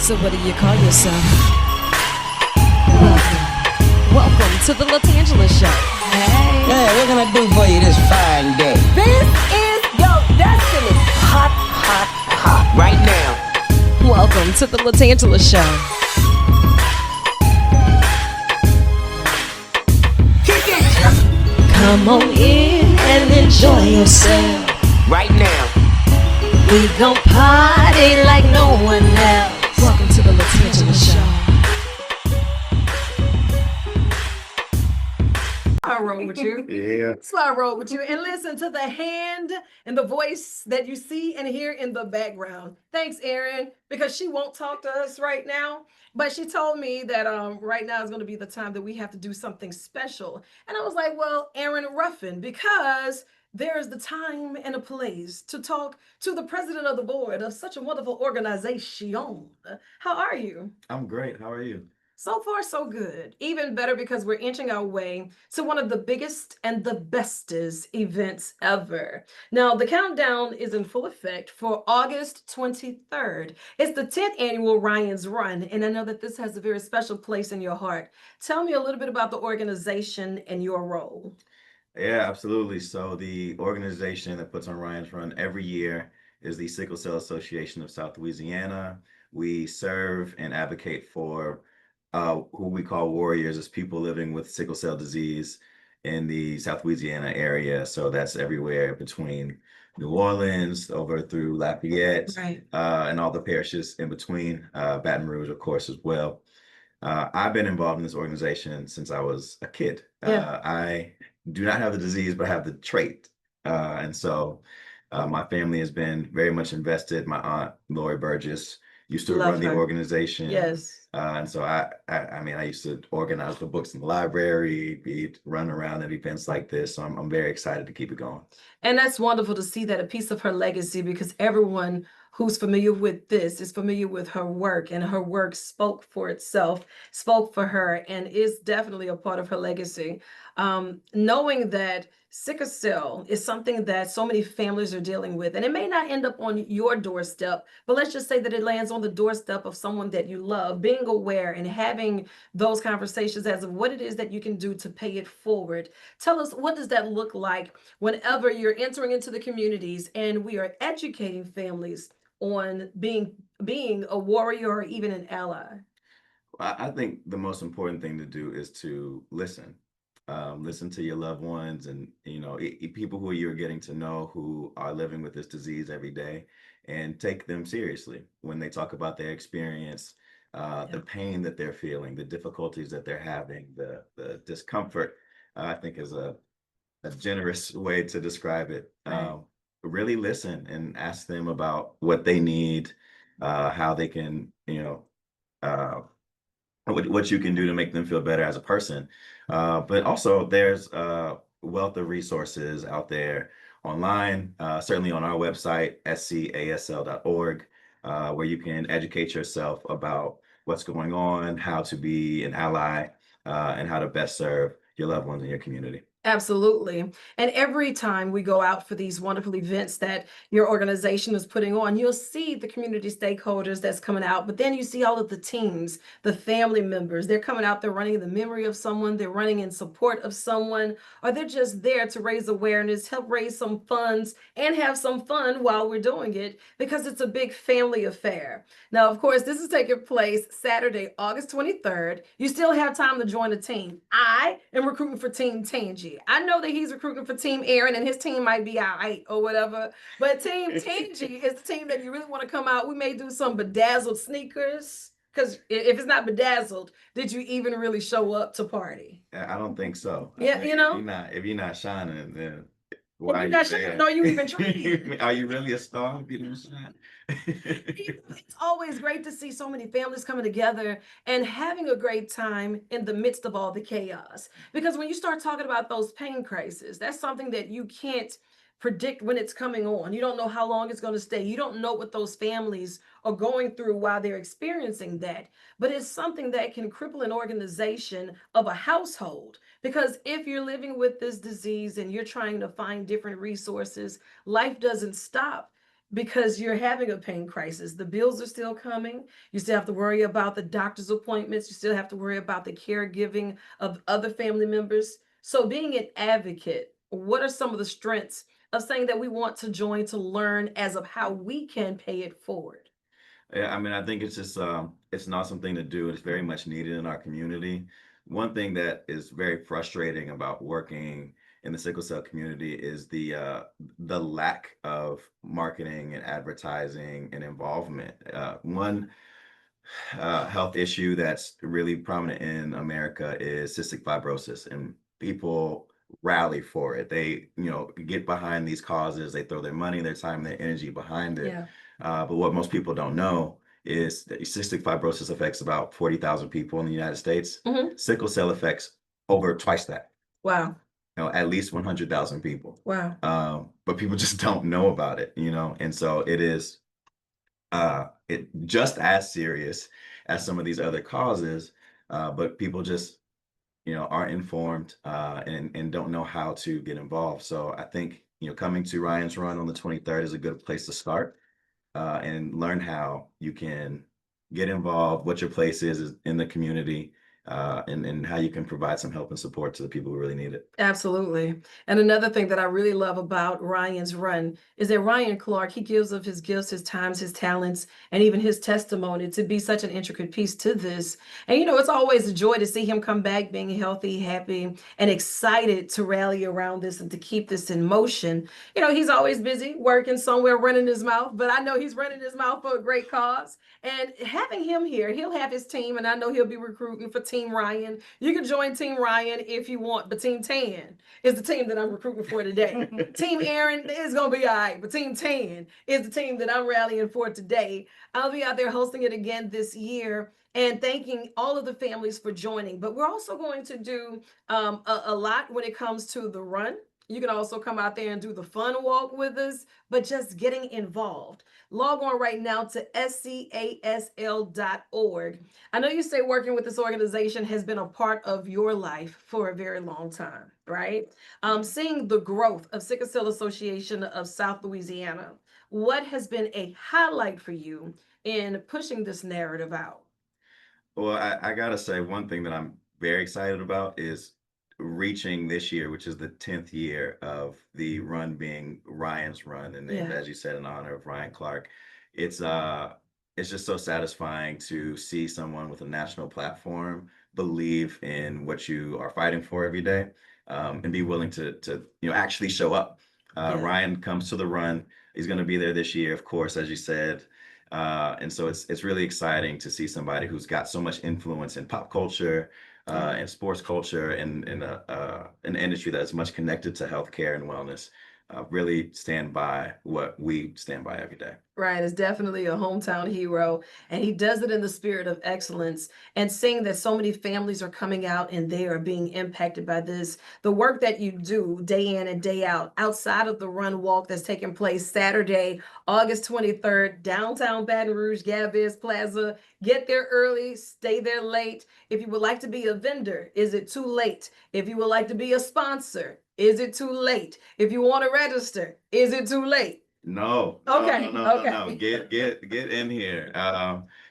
So what do you call yourself? Welcome to the LaTangela Show. Hey. Hey, what can I do for you this fine day? This is your destiny. Hot, hot, hot. Right now. Welcome to the LaTangela Show. Kick it. Come on in and enjoy yourself. Right now. We gon' party like no one else. Welcome to the LaTangela Show. I roll with you. Yeah. So I roll with you. And listen to the hand and the voice that you see and hear in the background. Thanks, Erin, because she won't talk to us right now. But she told me that right now is going to be the time that we have to do something special. And I was like, well, Erin Ruffin, because there's the time and a place to talk to the president of the board of such a wonderful organization. How are you? I'm great. How are you? So far, so good. Even better because we're inching our way to one of the biggest and the bestest events ever. Now, the countdown is in full effect for August 23rd. It's the 10th annual Ryan's Run, and I know that this has a very special place in your heart. Tell me a little bit about the organization and your role. Yeah, absolutely. So the organization that puts on Ryan's Run every year is the Sickle Cell Association of South Louisiana. We serve and advocate for who we call warriors, as people living with sickle cell disease in the South Louisiana area. So that's everywhere between New Orleans over through Lafayette, Right. and all the parishes in between, Baton Rouge, of course, as well. I've been involved in this organization since I was a kid. Yeah. I do not have the disease, but I have the trait. And so my family has been very much invested. My aunt, Lori Burgess, used to Love run the her. organization. Yes. And so I mean, I used to organize the books in the library, run around at events like this. So I'm very excited to keep it going. And that's wonderful to see that a piece of her legacy, because everyone who's familiar with this is familiar with her work, and her work spoke for itself, spoke for her, and is definitely a part of her legacy. Knowing that sickle cell is something that so many families are dealing with, and it may not end up on your doorstep, but let's just say that it lands on the doorstep of someone that you love. Being aware and having those conversations as of what it is that you can do to pay it forward. Tell us, what does that look like whenever you're entering into the communities and we are educating families on being a warrior or even an ally? I think the most important thing to do is to listen. Listen to your loved ones, and people who you're getting to know who are living with this disease every day, and take them seriously when they talk about their experience, the pain that they're feeling, the difficulties that they're having, the discomfort. I think is a generous way to describe it. Right. Really listen and ask them about what they need, how they can, uh, what you can do to make them feel better as a person. But also there's a wealth of resources out there online, certainly on our website, scasl.org, where you can educate yourself about what's going on, how to be an ally, and how to best serve your loved ones in your community. Absolutely. And every time we go out for these wonderful events that your organization is putting on, you'll see the community stakeholders that's coming out, but then you see all of the teams, the family members. They're coming out, they're running in the memory of someone, they're running in support of someone, or they're just there to raise awareness, help raise some funds, and have some fun while we're doing it, because it's a big family affair. Now, of course, this is taking place Saturday, August 23rd. You still have time to join the team. I am recruiting for Team Tangi. I know that he's recruiting for Team Aaron, and his team might be all right or whatever. But Team Tangi is the team that you really want to come out. We may do some bedazzled sneakers, because if it's not bedazzled, did you even really show up to party? I don't think so. I Yeah, think you know? if you're not shining, then If why are you're you not sure, there? no, you even trying. Are you really a star if you don't shine? It's always great to see so many families coming together and having a great time in the midst of all the chaos. Because when you start talking about those pain crises, that's something that you can't predict when it's coming on. You don't know how long it's going to stay. You don't know what those families are going through while they're experiencing that. But it's something that can cripple an organization of a household. Because if you're living with this disease and you're trying to find different resources, life doesn't stop. because you're having a pain crisis. The bills are still coming. You still have to worry about the doctor's appointments. You still have to worry about the caregiving of other family members. So being an advocate, what are some of the strengths of saying that we want to join to learn as of how we can pay it forward? Yeah, I mean, I think it's an awesome thing to do. It's very much needed in our community. One thing that is very frustrating about working in the sickle cell community is the lack of marketing and advertising and involvement. One health issue that's really prominent in America is cystic fibrosis, and people rally for it. They, get behind these causes. They throw their money, their time, their energy behind it. Yeah. But what most people don't know is that cystic fibrosis affects about 40,000 people in the United States. Hmm. Sickle cell affects over twice that, Wow. at least 100,000 people. Wow. But people just don't know about it, and so it is it just as serious as some of these other causes, but people just aren't informed and don't know how to get involved. So I think coming to Ryan's Run on the 23rd is a good place to start and learn how you can get involved, what your place is in the community, and how you can provide some help and support to the people who really need it. Absolutely. And another thing that I really love about Ryan's Run is that Ryan Clark, he gives of his gifts, his times, his talents, and even his testimony to be such an intricate piece to this. And it's always a joy to see him come back being healthy, happy, and excited to rally around this and to keep this in motion. He's always busy working somewhere, running his mouth, but I know he's running his mouth for a great cause. And having him here, he'll have his team, and I know he'll be recruiting for Team Ryan. You can join Team Ryan if you want, but Team 10 is the team that I'm recruiting for today. Team Aaron is going to be all right, but Team 10 is the team that I'm rallying for today. I'll be out there hosting it again this year and thanking all of the families for joining. But we're also going to do a lot when it comes to the run. You can also come out there and do the fun walk with us, but just getting involved. Log on right now to scasl.org. I know you say working with this organization has been a part of your life for a very long time, right? Seeing the growth of Sickle Cell Association of South Louisiana, what has been a highlight for you in pushing this narrative out? Well, I gotta say, one thing that I'm very excited about is reaching this year, which is the 10th year of the run being Ryan's Run, and named, Yeah. as you said, in honor of Ryan Clark. It's it's just so satisfying to see someone with a national platform believe in what you are fighting for every day, and be willing to actually show up. Yeah. Ryan comes to the run. He's going to be there this year, of course, as you said. And so it's really exciting to see somebody who's got so much influence in pop culture, and sports culture, and in an industry that's much connected to healthcare and wellness, really stand by what we stand by every day. Ryan is definitely a hometown hero, and he does it in the spirit of excellence. And seeing that so many families are coming out and they are being impacted by this, the work that you do day in and day out, outside of the run walk that's taking place Saturday, August 23rd, downtown Baton Rouge, Galvez Plaza. Get there early, stay there late. If you would like to be a vendor, is it too late? If you would like to be a sponsor, is it too late? If you want to register, is it too late? No, Okay, no. okay. Get in here.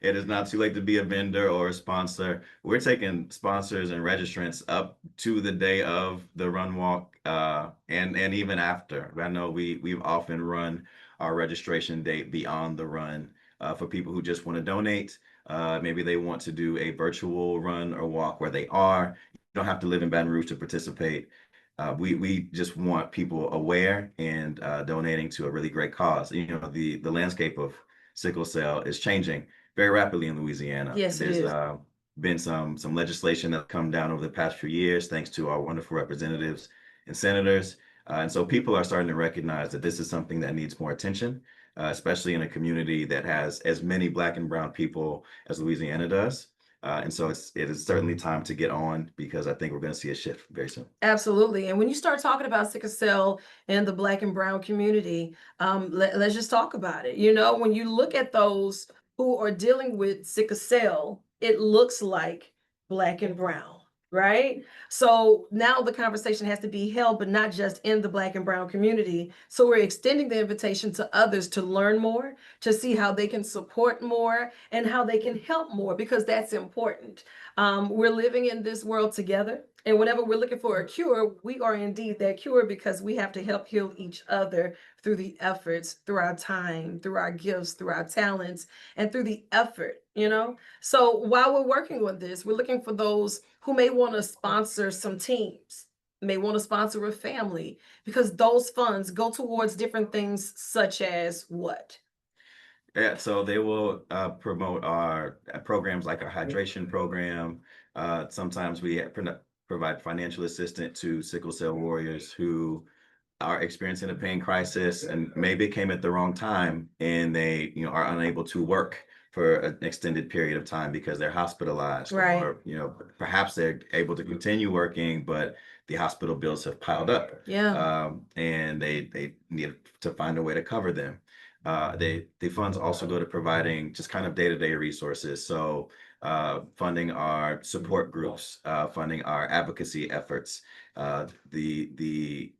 It is not too late to be a vendor or a sponsor. We're taking sponsors and registrants up to the day of the run walk, and even after. I know we've often run our registration date beyond the run, for people who just want to donate. Maybe they want to do a virtual run or walk where they are. You don't have to live in Baton Rouge to participate. We just want people aware and donating to a really great cause. The landscape of sickle cell is changing very rapidly in Louisiana. Yes, it There's is. been some legislation that's come down over the past few years, thanks to our wonderful representatives and senators. And so people are starting to recognize that this is something that needs more attention, especially in a community that has as many Black and brown people as Louisiana does. And so it is certainly time to get on, because I think we're going to see a shift very soon. Absolutely. And when you start talking about sickle cell and the Black and brown community, let's just talk about it. When you look at those who are dealing with sickle cell, it looks like Black and brown. right? So now the conversation has to be held, but not just in the Black and brown community. So we're extending the invitation to others to learn more, to see how they can support more and how they can help more, because that's important. We're living in this world together. And whenever we're looking for a cure, we are indeed that cure, because we have to help heal each other through the efforts, through our time, through our gifts, through our talents, and through the effort, you know? So while we're working on this, we're looking for those who may want to sponsor some teams, may want to sponsor a family, because those funds go towards different things such as what? Yeah, so they will promote our programs like our hydration program. Sometimes we provide financial assistance to sickle cell warriors who are experiencing a pain crisis and maybe came at the wrong time, and they are unable to work for an extended period of time because they're hospitalized, Right. or perhaps they're able to continue working, but the hospital bills have piled up. Yeah. And they need to find a way to cover them. The funds also go to providing just kind of day-to-day resources. So funding our support groups, funding our advocacy efforts, the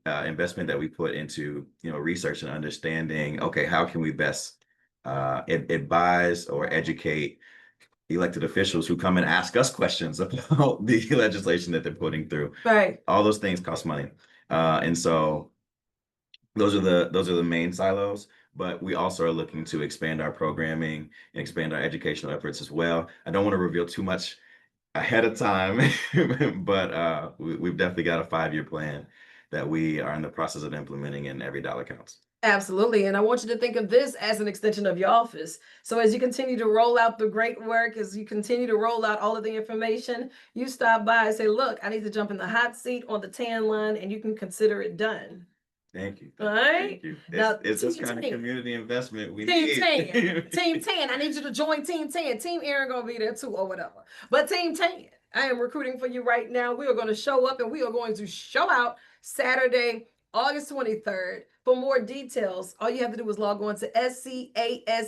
investment that we put into research and understanding. Okay, how can we best advise or educate elected officials who come and ask us questions about the legislation that they're putting through? Right. All those things cost money, and so those are the main silos. But we also are looking to expand our programming and expand our educational efforts as well. I don't want to reveal too much ahead of time, but we've definitely got a 5-year plan that we are in the process of implementing, and every dollar counts. Absolutely. And I want you to think of this as an extension of your office. So as you continue to roll out the great work, as you continue to roll out all of the information, you stop by and say, look, I need to jump in the hot seat on the tan line, and you can consider it done. Thank you. All right. Thank you. Now, It's this Team kind of 10. community investment we Team need. 10. Team 10. I need you to join Team 10. Team Aaron gonna be there too, or whatever. But Team 10, I am recruiting for you right now. We are going to show up and we are going to show out Saturday, August 23rd. For more details, all you have to do is log on to scasl.org.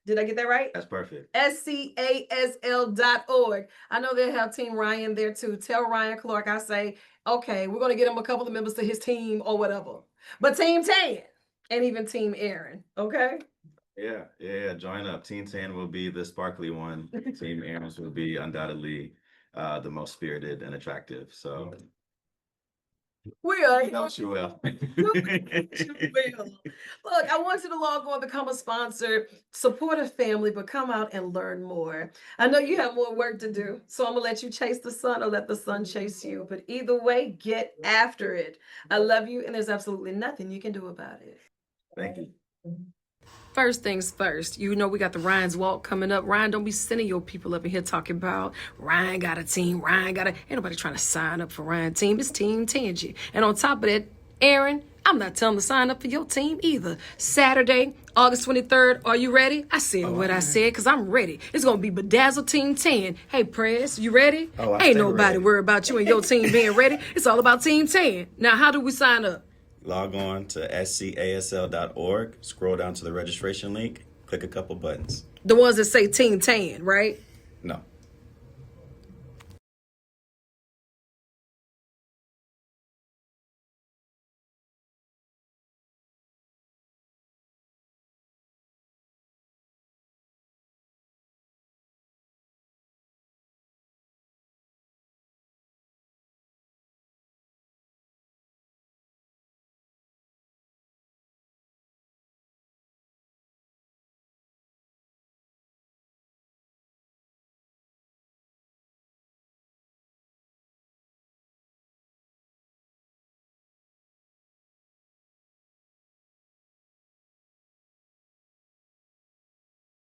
Did I get that right? That's perfect. scasl.org. I know they'll have Team Ryan there too. Tell Ryan Clark I say, okay, we're going to get him a couple of members to his team or whatever. But Team 10 and even Team Aaron, okay? Yeah. Join up. Team 10 will be the sparkly one. Team Aaron's will be undoubtedly the most spirited and attractive. So We are. you will. You will. Look, I want you to log on, become a sponsor, support a family, but come out and learn more. I know you have more work to do, so I'm going to let you chase the sun or let the sun chase you. But either way, get after it. I love you, and there's absolutely nothing you can do about it. Thank you. First things first, we got the Ryan's Walk coming up. Ryan, don't be sending your people up in here talking about Ryan got a team, ain't nobody trying to sign up for Ryan's team. It's Team Tangy. And on top of that, Aaron, I'm not telling them to sign up for your team either. Saturday, August 23rd, are you ready? I said what I said because I'm ready. It's going to be Bedazzle Team 10. Hey, Press, you ready? Ain't nobody worried about you and your team being ready. It's all about Team 10. Now, how do we sign up? Log on to scasl.org, scroll down to the registration link, click a couple buttons. The ones that say Team 10, right? No.